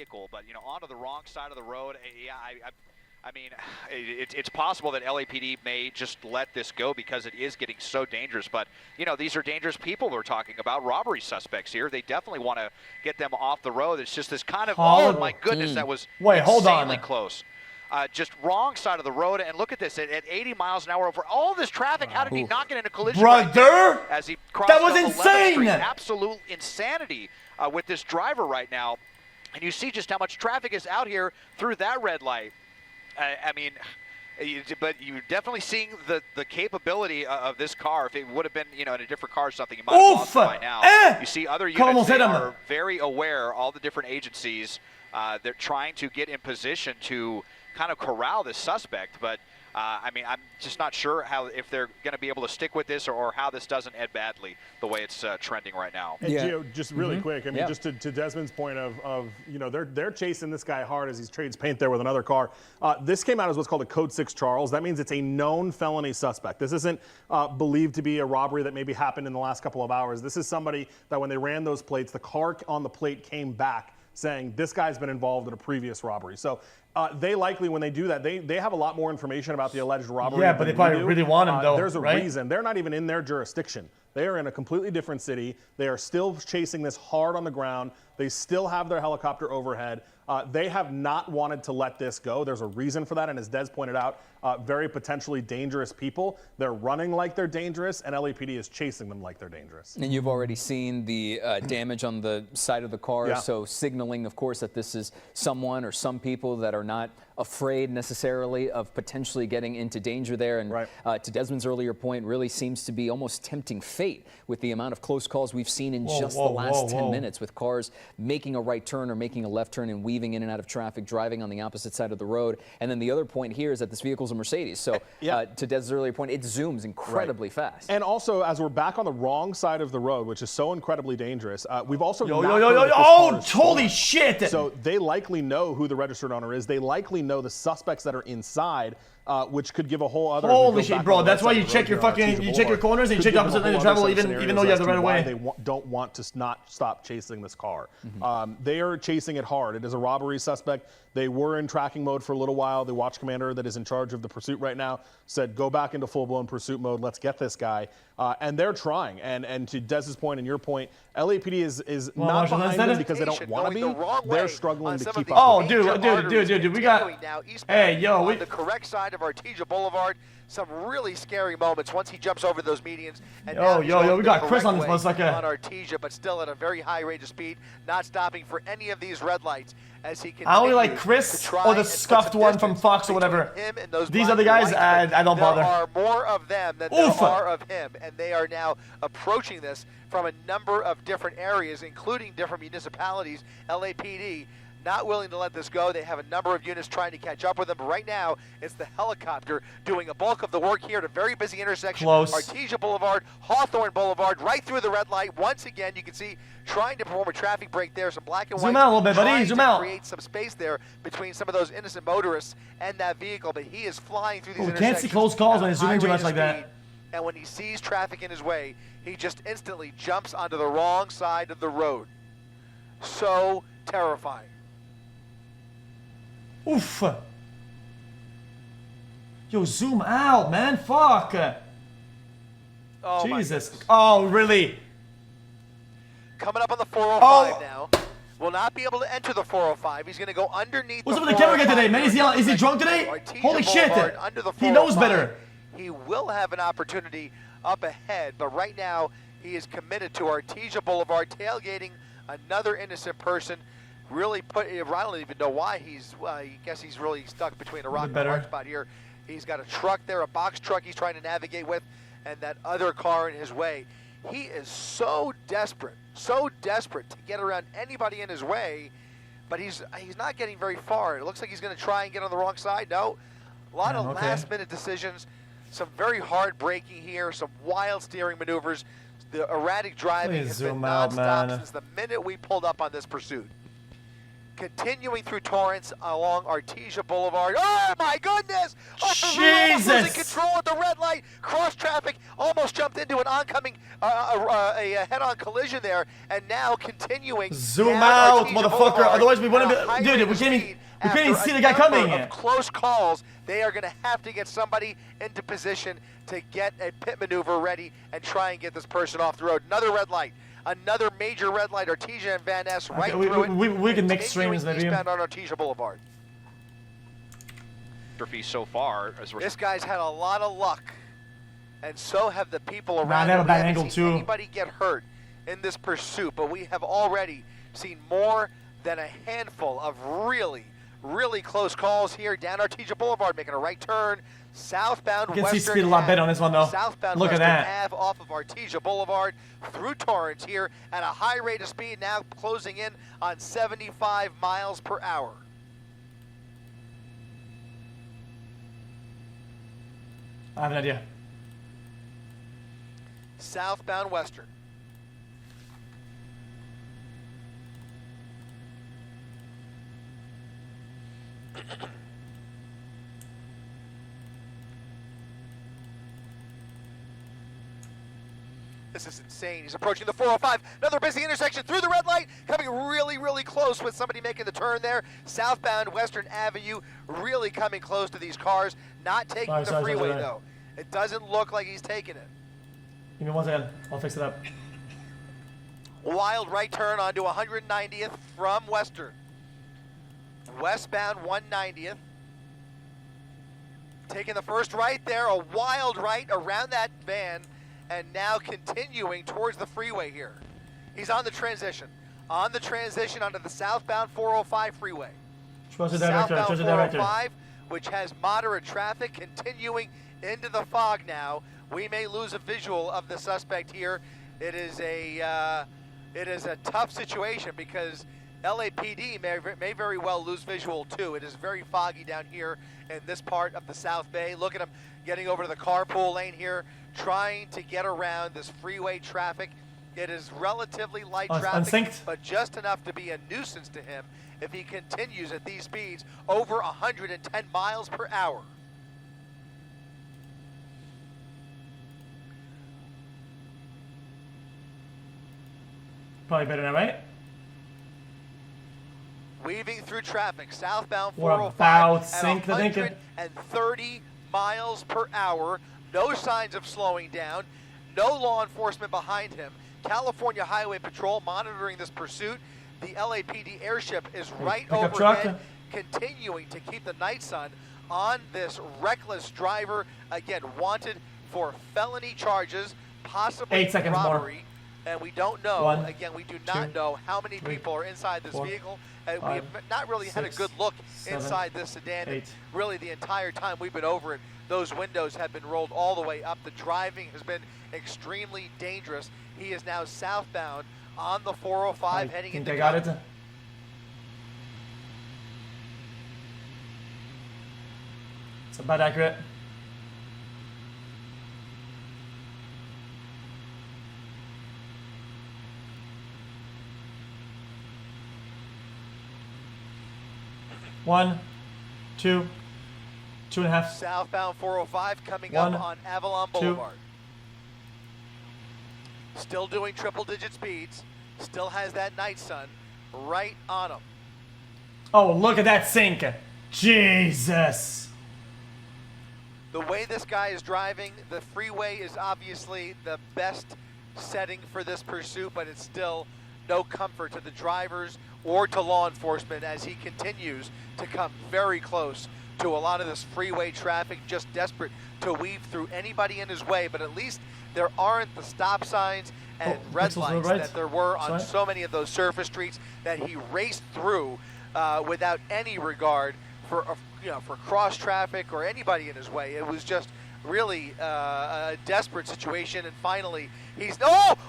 vehicle, but onto the wrong side of the road. Yeah, I mean, it's possible that LAPD may just let this go because it is getting so dangerous. But, these are dangerous people we're talking about, robbery suspects here. They definitely want to get them off the road. It's just this kind of, oh, my goodness, that was insanely close. Just wrong side of the road. And look at this, at 80 miles an hour over all this traffic. How did he not get in a collision right there as he crossed that was insane. Street? Absolute insanity with this driver right now. And you see just how much traffic is out here through that red light. I mean, but you're definitely seeing the capability of this car. If it would have been, in a different car or something, you might have lost it by now. You see other units that are very aware, all the different agencies, they're trying to get in position to kind of corral this suspect. But, I mean, I'm just not sure if they're going to be able to stick with this or how this doesn't end badly the way it's trending right now. And Gio, just really quick, I mean, just to Desmond's point of they're chasing this guy hard as he trades paint there with another car. This came out as what's called a Code 6 Charles. That means it's a known felony suspect. This isn't believed to be a robbery that maybe happened in the last couple of hours. This is somebody that when they ran those plates, the car on the plate came back saying this guy's been involved in a previous robbery. So they likely, when they do that, they have a lot more information about the alleged robbery. Yeah, but they probably really want him, though. There's a reason. They're not even in their jurisdiction. They are in a completely different city. They are still chasing this hard on the ground. They still have their helicopter overhead. They have not wanted to let this go. There's a reason for that, and as Des pointed out, very potentially dangerous people. They're running like they're dangerous, and LAPD is chasing them like they're dangerous. And you've already seen the damage on the side of the car, so signaling, of course, that this is someone or some people that are not afraid necessarily of potentially getting into danger there. And to Desmond's earlier point, really seems to be almost tempting fate with the amount of close calls we've seen in just the last 10 minutes with cars making a right turn or making a left turn and weaving in and out of traffic, driving on the opposite side of the road. And then the other point here is that this vehicle's a Mercedes. So to Des's earlier point, it zooms incredibly fast. And also, as we're back on the wrong side of the road, which is so incredibly dangerous, we've also holy shit! So they likely know who the registered owner is. They likely know the suspects that are inside, which could give a whole other. Holy shit, bro! That's why you check your your corners and you check the opposite lane of travel, even though you have the right of way. They don't want to not stop chasing this car. They are chasing it hard. It is a robbery suspect. They were in tracking mode for a little while. The watch commander that is in charge of the pursuit right now said, go back into full-blown pursuit mode. Let's get this guy. And they're trying. And to Des's point and your point, LAPD is not behind them because they don't want to be. They're struggling to keep up. Oh, dude, we got. Hey, yo, on the correct side of Artesia Boulevard. Some really scary moments once he jumps over those medians. And yo, we got Chris on this bus like on Artesia, but still at a very high rate of speed, not stopping for any of these red lights as he continues. I only like Chris or the scuffed one from Fox or whatever. These other guys, I don't bother. There are more of them than there are of him, and they are now approaching this from a number of different areas, including different municipalities. LAPD not willing to let this go. They have a number of units trying to catch up with them, but right now it's the helicopter doing a bulk of the work here at a very busy intersection. Artesia Boulevard, Hawthorne Boulevard, right through the red light. Once again, you can see trying to perform a traffic break there, some black and white. Zoom out a little bit, buddy. Zoom out. Create some space there between some of those innocent motorists and that vehicle, but he is flying through these intersections. Can't see close calls when he's zooming too much like that. And when he sees traffic in his way, he just instantly jumps onto the wrong side of the road. So terrifying. Oof. Yo, zoom out, man. Fuck. Oh, Jesus. Oh, really? Coming up on the 405 now. Will not be able to enter the 405. He's going to go underneath. What's up with the camera guy today, man? Is he drunk today? Holy shit. He knows better. He will have an opportunity up ahead, but right now he is committed to Artesia Boulevard, tailgating another innocent person. Really I don't even know why I guess he's really stuck between a rock and a hard spot here. He's got a truck there, a box truck he's trying to navigate with, and that other car in his way. He is so desperate to get around anybody in his way, but he's not getting very far. It looks like he's going to try and get on the wrong side. No, a lot of last-minute decisions, some very hard braking here, some wild steering maneuvers. The erratic driving has been nonstop since the minute we pulled up on this pursuit. continuing through Torrance along Artesia Boulevard. Oh my goodness! Jesus! Losing control at the red light. Cross traffic, almost jumped into an oncoming, a head-on collision there, and now continuing. Zoom out, motherfucker! Otherwise, we wouldn't be. Dude, we can't even see the guy coming. Of close calls, they are going to have to get somebody into position to get a pit maneuver ready and try and get this person off the road. Another red light. Another major red light, Artesia and Van Ness right through it. We can mix streams, maybe. Eastbound on Artesia Boulevard. So far, as this guy's had a lot of luck, and so have the people around. They have a bad angle too. Anybody get hurt in this pursuit, but we have already seen more than a handful of really close calls here down Artesia Boulevard, making a right turn. Southbound you can Western see speed a lot better on this one though. Southbound Look Western at that. Ave off of Artesia Boulevard through Torrance here at a high rate of speed, now closing in on 75 miles per hour. I have an idea. Southbound Western. This is insane. He's approaching the 405. Another busy intersection through the red light. Coming really close with somebody making the turn there. Southbound Western Avenue really coming close to these cars. Not taking the freeway, though. It doesn't look like he's taking it. Give me 1 second. I'll fix it up. Wild right turn onto 190th from Western. Westbound 190th. Taking the first right there. A wild right around that van. And now continuing towards the freeway here. He's on the transition. On the transition onto the southbound 405 freeway. Trust the director. Southbound Trust the director. 405, which has moderate traffic, continuing into the fog now. We may lose a visual of the suspect here. It is a tough situation because LAPD may very well lose visual too. It is very foggy down here in this part of the South Bay. Look at him getting over to the carpool lane here, trying to get around this freeway traffic. It is relatively light traffic, but just enough to be a nuisance to him if he continues at these speeds over 110 miles per hour. Probably better now, right? Weaving through traffic, southbound What 405 about sync, I think? 130 miles per hour. No signs of slowing down. No law enforcement behind him. California Highway Patrol monitoring this pursuit. The LAPD airship is right overhead, continuing to keep the night sun on this reckless driver. Again, wanted for felony charges, possibly 8 seconds robbery. more. And we don't know, again, we do not know how many 3, people are inside this 4, vehicle. And 5, we have not really had a 6, good look 7, inside this sedan. 8. Really, the entire time we've been over it, those windows have been rolled all the way up. The driving has been extremely dangerous. He is now southbound on the 405 heading into. I got it. It's about accurate. One, 2, 2.5. Southbound 405 coming 1, up on Avalon 2. Boulevard. Still doing triple-digit speeds. Still has that night sun right on him. Oh, look at that sink. Jesus. The way this guy is driving, the freeway is obviously the best setting for this pursuit, but it's still no comfort to the drivers or to law enforcement as he continues to come very close to a lot of this freeway traffic, just desperate to weave through anybody in his way. But at least there aren't the stop signs and red lights that there were on so many of those surface streets that he raced through without any regard for for cross traffic or anybody in his way. It was just really a desperate situation, and finally he's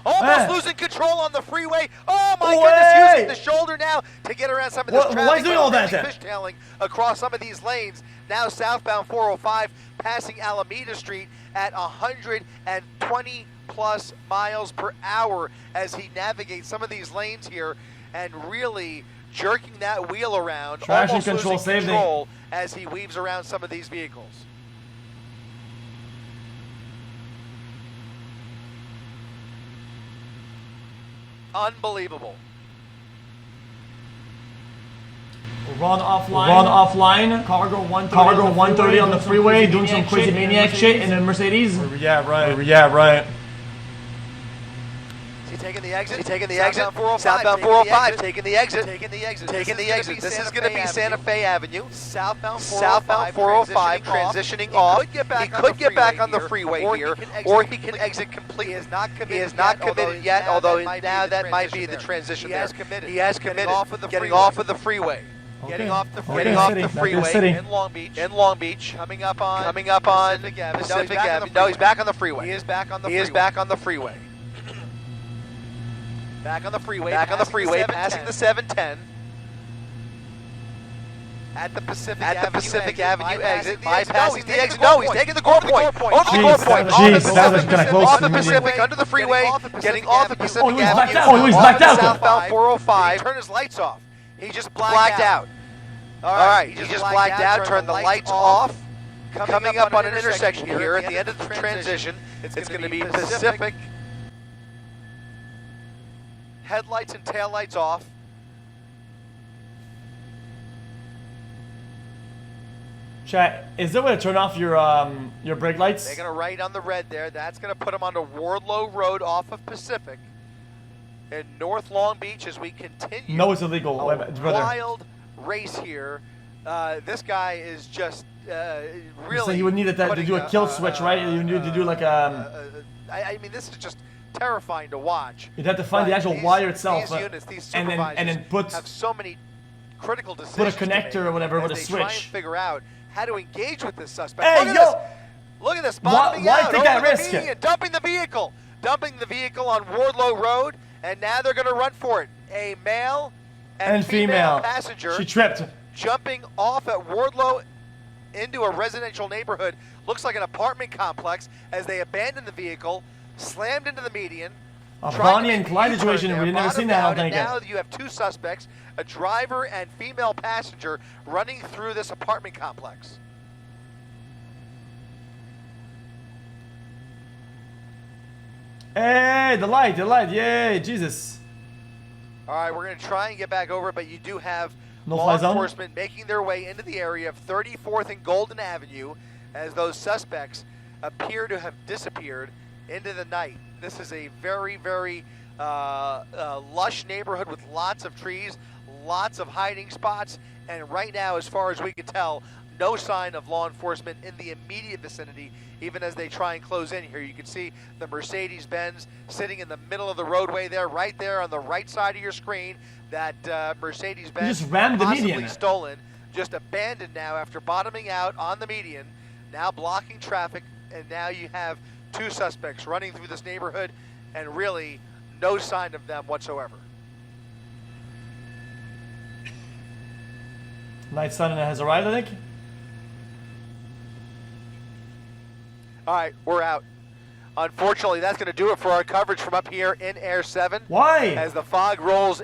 almost losing control on the freeway. Oh my goodness, using the shoulder now to get around some of this traffic. Why is doing all that? Fishtailing across some of these lanes. Now southbound 405 passing Alameda Street at 120 plus miles per hour as he navigates some of these lanes here and really jerking that wheel around, Traction almost control, losing save control as he weaves around some of these vehicles. Unbelievable. Run offline. Cargo 130 on the freeway, doing some crazy maniac shit in a Mercedes. Yeah, right. Is he taking the exit? Southbound 405, taking the exit. This is going to be Santa Fe Avenue. Southbound 405, transitioning off. He could get back on the freeway here, or he can exit completely. He is not committed yet, although now that might be the transition there. He has committed. Getting off of the freeway. Getting off the freeway in Long Beach. Coming up on Pacific Avenue. No, he's back on the freeway. He is back on the freeway. Back on the freeway, passing the 710. At the Pacific Avenue exit, bypassing the exit. No, he's taking the gore point. Over the gore point. Jeez, that was kind of close. Off the Pacific, under the freeway, getting off the Pacific Avenue. Oh, he's blacked out. Southbound 405. Turn his lights off. He just blacked out. All right, he just blacked out. Turned the lights off. Coming up on an intersection here at the end of the transition. It's going to be Pacific. Headlights and taillights off. Chat, is there a way to turn off your brake lights? They're going to right on the red there. That's going to put them onto Wardlow Road off of Pacific in North Long Beach as we continue. No, it's illegal. Wild race here. This guy is just really. So you would need to do a kill switch, right? You need to do like I mean, this is just terrifying to watch. You'd have to find the actual wire itself, these units, these and then have so many critical decisions. Put a connector or whatever with a switch. Try and figure out how to engage with this suspect. Hey, Look at this. Bottoming why out take over that the risk? median, dumping the vehicle on Wardlow Road, and now they're going to run for it. A male and female passenger. She tripped. Jumping off at Wardlow into a residential neighborhood. Looks like an apartment complex as they abandoned the vehicle, slammed into the median. A Bonnie and Clyde situation. We've never seen that, I don't think. Now you have two suspects, a driver and female passenger, running through this apartment complex. Hey, the light, yay, Jesus. All right, we're going to try and get back over it, but you do have law No-fly zone? enforcement making their way into the area of 34th and Golden Avenue as those suspects appear to have disappeared into the night. This is a very, very lush neighborhood with lots of trees, lots of hiding spots, and right now, as far as we can tell, no sign of law enforcement in the immediate vicinity, even as they try and close in here. You can see the Mercedes-Benz sitting in the middle of the roadway there, right there on the right side of your screen. That Mercedes-Benz just rammed the possibly median. stolen, just abandoned now after bottoming out on the median, now blocking traffic, and now you have two suspects running through this neighborhood and really no sign of them whatsoever. Night sun has arrived, I think. All right, we're out. Unfortunately, that's going to do it for our coverage from up here in Air 7. Why? As the fog rolls.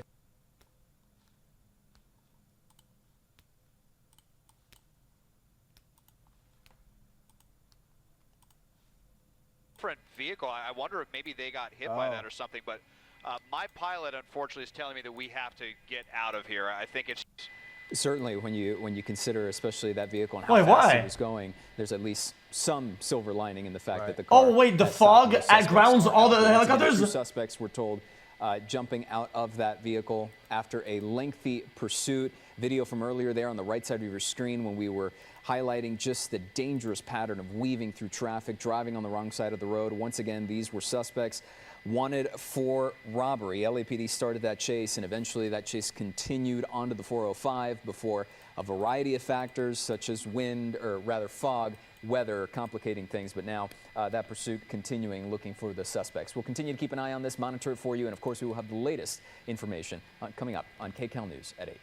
Different vehicle. I wonder if maybe they got hit by that or something, but my pilot, unfortunately, is telling me that we have to get out of here. I think it's... Certainly, when you consider, especially that vehicle and how fast it was going, there's at least some silver lining in the fact that the car. Oh wait, the fog grounds all the helicopters. Two suspects were told jumping out of that vehicle after a lengthy pursuit. Video from earlier there on the right side of your screen when we were highlighting just the dangerous pattern of weaving through traffic, driving on the wrong side of the road. Once again, these were suspects wanted for robbery. LAPD started that chase, and eventually that chase continued onto the 405 before a variety of factors such as wind, or rather fog, weather complicating things. But now that pursuit continuing, looking for the suspects. We'll continue to keep an eye on this, monitor it for you, and of course we will have the latest information coming up on KCAL News at 8.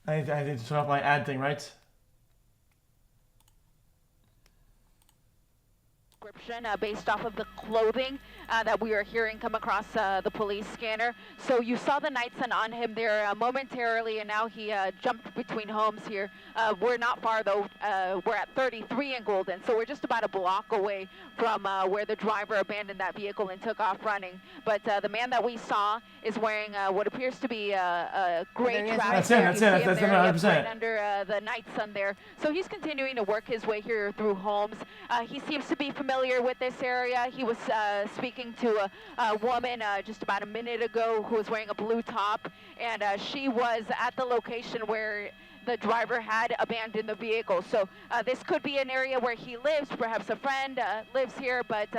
I need to turn off my ad thing, right? Based off of the clothing that we are hearing come across the police scanner. So you saw the night sun on him there momentarily, and now he jumped between homes here. We're not far though. We're at 33 in Golden, so we're just about a block away from where the driver abandoned that vehicle and took off running. But the man that we saw is wearing what appears to be a gray trousers. That's it. That's 100%. Right under the night sun there. So he's continuing to work his way here through homes. He seems to be familiar with this area. He was speaking to a woman just about a minute ago who was wearing a blue top, and she was at the location where the driver had abandoned the vehicle. So this could be an area where he lives, perhaps a friend lives here, but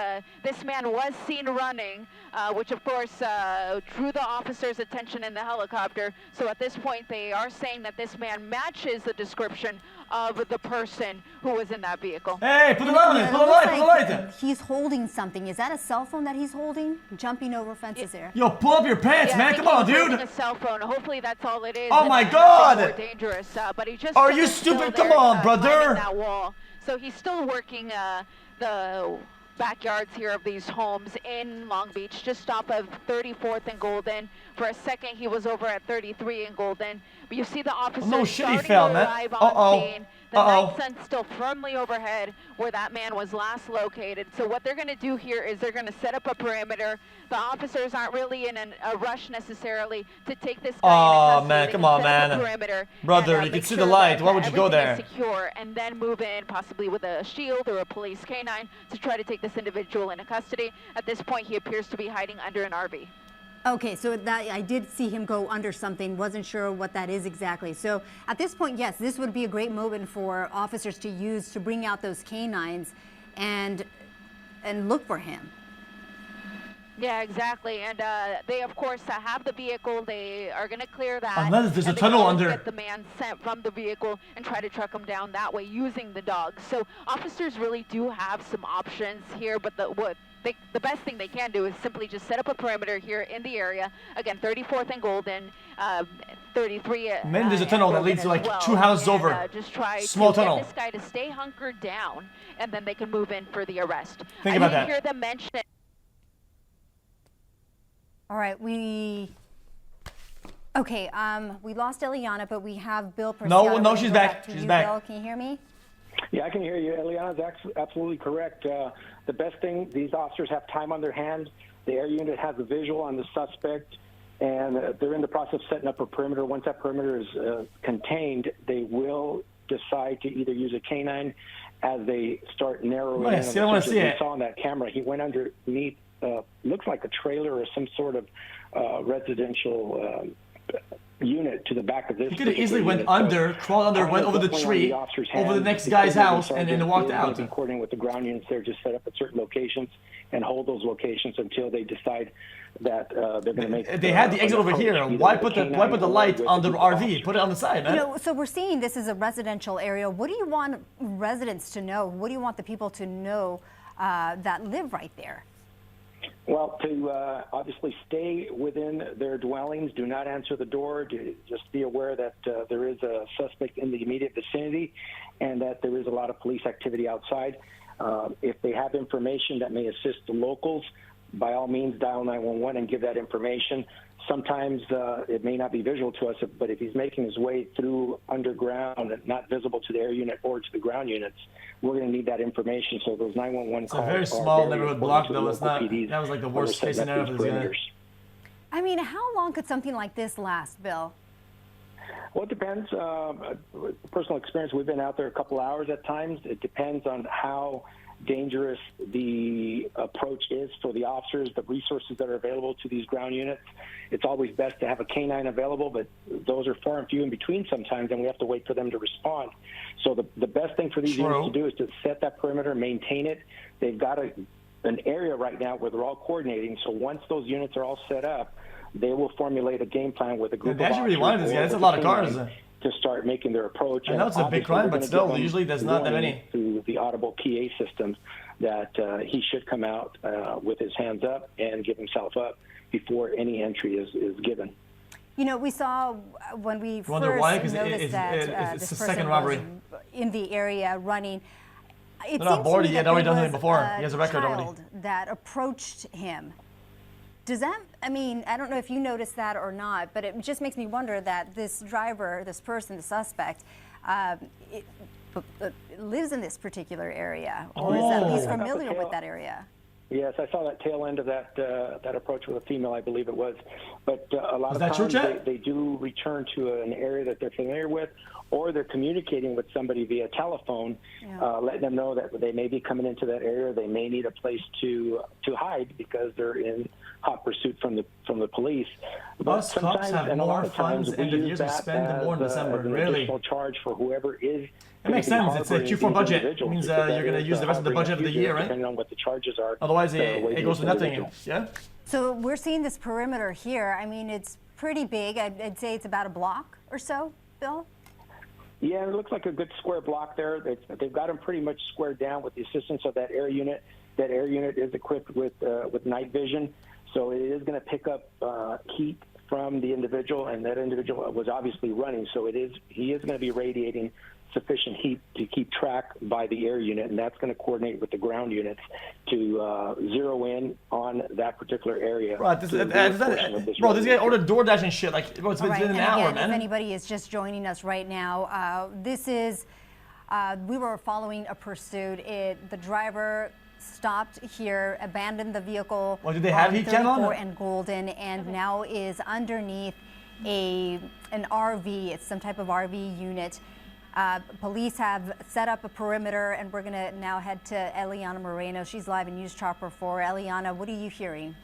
this man was seen running, which of course drew the officer's attention in the helicopter. So at this point they are saying that this man matches the description of the person who was in that vehicle. Hey, put the light on it, put the light. He's holding something. Is that a cell phone that he's holding? Jumping over fences there. Yo, pull up your pants, man. Come on, dude. A cell phone. Hopefully that's all it is. Oh my God. More dangerous. But he just. Are you stupid? Come on, brother. That wall. So he's still working the backyards here of these homes in Long Beach, just off of 34th and Golden. For a second, he was over at 33 and Golden. But you see the officers starting to arrive on scene. The night sun's still firmly overhead where that man was last located. So what they're going to do here is they're going to set up a perimeter. The officers aren't really in a rush necessarily to take this guy in man, come on, man. Brother, you can see the light. Why would you go there? Secure, and then move in, possibly with a shield or a police canine, to try to take this individual into custody. At this point, he appears to be hiding under an RV. Okay, so that I did see him go under something, wasn't sure what that is exactly. So at this point, yes, this would be a great moment for officers to use to bring out those canines and look for him. Yeah, exactly. And they, of course, have the vehicle. They are going to clear that. Unless there's a tunnel under. Get the man sent from the vehicle and try to track him down that way using the dogs. So officers really do have some options here, but the best thing they can do is simply just set up a perimeter here in the area. Again, 34th and Golden, 33. And then there's a tunnel that leads to like 2 houses over. Just try Small to tunnel. get this guy to stay hunkered down, and then they can move in for the arrest. Think about that. I didn't hear them mention it. All right, we lost Eliana, but we have Bill Preciado. No, she's back. She's back. Bill, can you hear me? Yeah, I can hear you. Eliana's absolutely correct. The best thing, these officers have time on their hands. The air unit has a visual on the suspect, and they're in the process of setting up a perimeter. Once that perimeter is contained, they will decide to either use a canine as they start narrowing in. I want to see it. We saw on that camera, he went underneath, looks like a trailer or some sort of residential unit to the back of this. He could have easily went under, crawled under, went over the tree, over the next guy's house, and then walked out. Coordinating with the ground units there, just set up at certain locations and hold those locations until they decide that they're going to make. They had the exit over here. Why put the light on the RV? Put it on the side, man. You know, so we're seeing this is a residential area. What do you want residents to know? What do you want the people to know that live right there? Well, to obviously stay within their dwellings, do not answer the door, just be aware that there is a suspect in the immediate vicinity and that there is a lot of police activity outside. If they have information that may assist the locals, by all means dial 911 and give that information. Sometimes it may not be visual to us, but if he's making his way through underground and not visible to the air unit or to the ground units, we're going to need that information. So those 911 calls. It's a very small neighborhood block, though. It's not. That was like the worst case scenario for this guy. I mean, how long could something like this last, Bill? Well, it depends. Personal experience, we've been out there a couple hours at times. It depends on how dangerous the approach is for the officers, the resources that are available to these ground units. It's always best to have a canine available, but those are far and few in between sometimes, and we have to wait for them to respond. So the best thing for these units to do is to set that perimeter, maintain it. They've got an area right now where they're all coordinating, so once those units are all set up, they will formulate a game plan with a group of officers. They actually really wanted this guy. That's a lot of cars. To start making their approach. I know it's a big crime, but still, usually there's not that many. Through the audible PA system, that he should come out with his hands up and give himself up before any entry is given. You know, we saw when we first why? 'Cause noticed that it's this the person second robbery. was in the area running. It They're not seems bored. to me He had that already there done it was before. a He has a record already. child that approached him. Does that, I mean, I don't know if you noticed that or not, but it just makes me wonder that this driver, this person, the suspect, lives in this particular area or is at least familiar with that area. Yes, I saw that tail end of that that approach with a female, I believe it was. But a lot of that true, times Chet? they do return to an area that they're familiar with, or they're communicating with somebody via telephone, letting them know that they may be coming into that area. They may need a place to hide because they're in hot pursuit from the police. Most cops have and a lot more of times, funds end of years to spend than more in December. as an Really? additional charge for whoever is. It makes sense. It's a Q4 budget. It means you're going to use the rest of the budget of the year, right? Depending on what the charges are. Otherwise, it goes to nothing. Yeah? So we're seeing this perimeter here. I mean, it's pretty big. I'd say it's about a block or so, Bill? Yeah, it looks like a good square block there. They've got them pretty much squared down with the assistance of that air unit. That air unit is equipped with night vision, so it is going to pick up heat from the individual, and that individual was obviously running, so he is going to be radiating sufficient heat to keep track by the air unit, and that's going to coordinate with the ground units to zero in on that particular area. Bro, this guy ordered DoorDash and shit. Like, bro, it's been an hour, man. If anybody is just joining us right now, this is, we were following a pursuit. The driver stopped here, abandoned the vehicle. Well, did they have heat can on? 34 and Golden, and now is underneath an RV. It's some type of RV unit. Police have set up a perimeter, and we're going to now head to Eliana Moreno. She's live in News Chopper 4. Eliana, what are you hearing?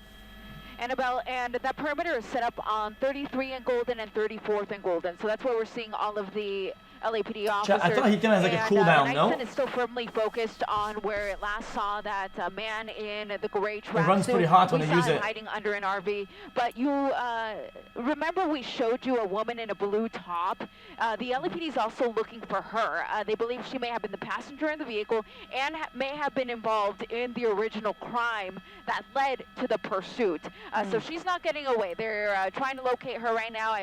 Annabelle, and that perimeter is set up on 33 and Golden and 34th and Golden. So that's where we're seeing all of the LAPD officers. I thought he kind of has like a cooldown, no? And is still firmly focused on where it last saw that man in the gray tracksuit. It runs pretty hot when they use it. Hiding under an RV. But you remember we showed you a woman in a blue top. The LAPD is also looking for her. They believe she may have been the passenger in the vehicle and may have been involved in the original crime that led to the pursuit. So she's not getting away. They're trying to locate her right now.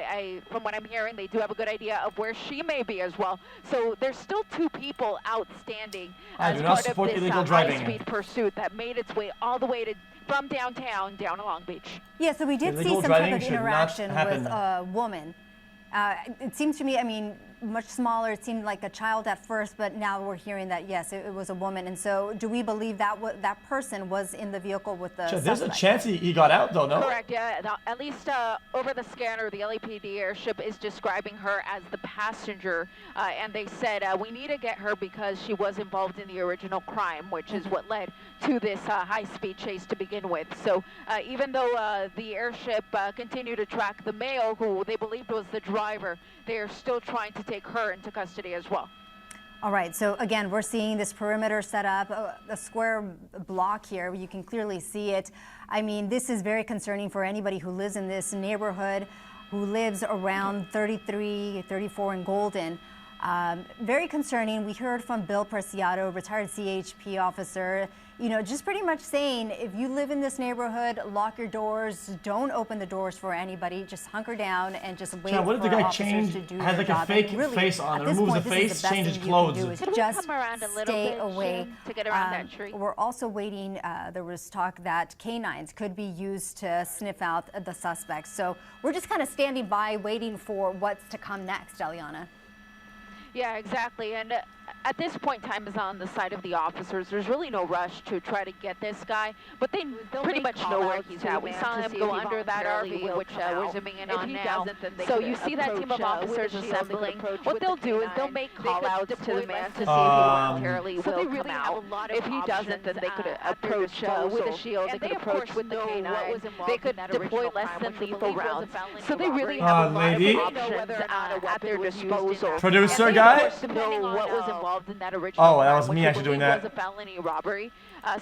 From what I'm hearing, they do have a good idea of where she may be as well. So there's still 2 people outstanding as part of this high-speed pursuit that made its way all the way from downtown down to Long Beach. Yeah, so we did see some type of interaction with a woman. It seems to me, I mean, much smaller. It seemed like a child at first, but now we're hearing that, yes, it was a woman. And so do we believe that that person was in the vehicle with the suspect? There's a chance he got out, though, no? Correct, yeah. At least over the scanner, the LAPD airship is describing her as the passenger. And they said, we need to get her because she was involved in the original crime, which is what led to this high-speed chase to begin with. So even though the airship continued to track the male, who they believed was the driver, they are still trying to take her into custody as well. All right, so again, we're seeing this perimeter set up, a square block here. You can clearly see it. I mean, this is very concerning for anybody who lives in this neighborhood, who lives around 33, 34 and Golden. Very concerning. We heard from Bill Preciado, retired CHP officer, you know, just pretty much saying, if you live in this neighborhood, lock your doors, don't open the doors for anybody, just hunker down and just wait for what if the guy officers to do has like job. a fake really, face on, removes the face, changes clothes? Just come around a little stay bit, away. to get around that tree? We're also waiting, there was talk that canines could be used to sniff out the suspects. So we're just kind of standing by waiting for what's to come next, Eliana. Yeah, exactly. And at this point, time is on the side of the officers. There's really no rush to try to get this guy, but they pretty much know where he's at. We saw him go under that RV, which we're zooming in on now. So you see that team of officers assembling. What they'll do is they'll make call-outs to the man to see if he voluntarily will come out. If he doesn't, then they could approach with a shield. They could approach with the canine. They could deploy less than lethal rounds. So they really have a lot of options at their disposal. Producer guy? To know what was involved in that original Oh, that was crime, me which actually doing that. was a felony robbery.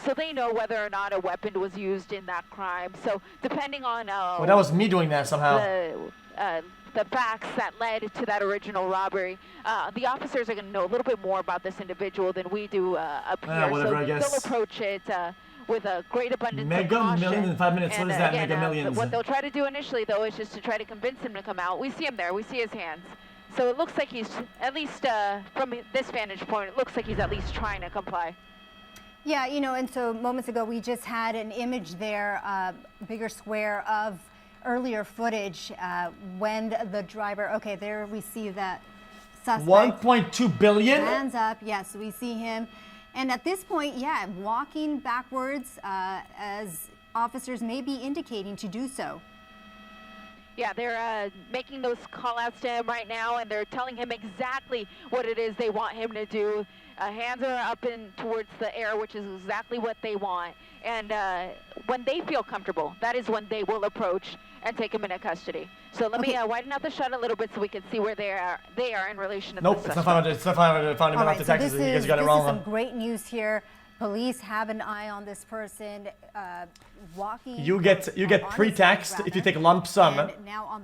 So they know whether or not a weapon was used in that crime. So depending on well, that was me doing that somehow. The facts that led to that original robbery, the officers are going to know a little bit more about this individual than we do up here. Whatever, so I guess. they'll approach it with a great abundance of Mega caution. Millions in 5 minutes. What is that, again, Mega Millions? What they'll try to do initially, though, is just to try to convince him to come out. We see him there. We see his hands. So it looks like he's, at least from this vantage point, it looks like he's at least trying to comply. Yeah, you know, and so moments ago we just had an image there, bigger square of earlier footage when the driver, okay, there we see that suspect. 1.2 billion? Hands up, yes, we see him. And at this point, yeah, walking backwards as officers may be indicating to do so. Yeah, they're making those call-outs to him right now, and they're telling him exactly what it is they want him to do. Hands are up and towards the air, which is exactly what they want. And when they feel comfortable, that is when they will approach and take him into custody. So let me widen out the shot a little bit so we can see where they are in relation to Nope, the it's suspect. not 500. It's not 500. Found him out to Texas. You guys got it wrong. This is some great news here. Police have an eye on this person walking. You get pre-taxed if you take lump sum,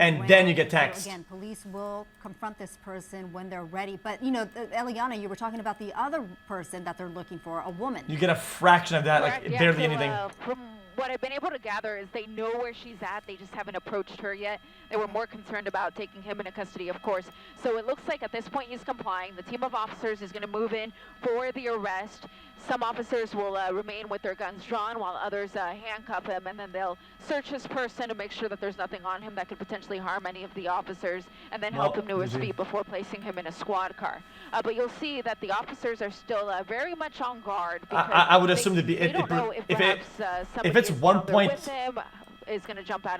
and then you get taxed. So again, police will confront this person when they're ready. But you know, Eliana, you were talking about the other person that they're looking for, a woman. You get a fraction of that, Correct, like yeah, barely so, anything. From what I've been able to gather is they know where she's at. They just haven't approached her yet. They were more concerned about taking him into custody, of course. So it looks like at this point he's complying. The team of officers is going to move in for the arrest. Some officers will remain with their guns drawn while others handcuff him, and then they'll search his person to make sure that there's nothing on him that could potentially harm any of the officers, and then help him to his feet before placing him in a squad car. But you'll see that the officers are still very much on guard. I would assume to be they don't know if if perhaps it's somebody is 1. with him is going to jump out.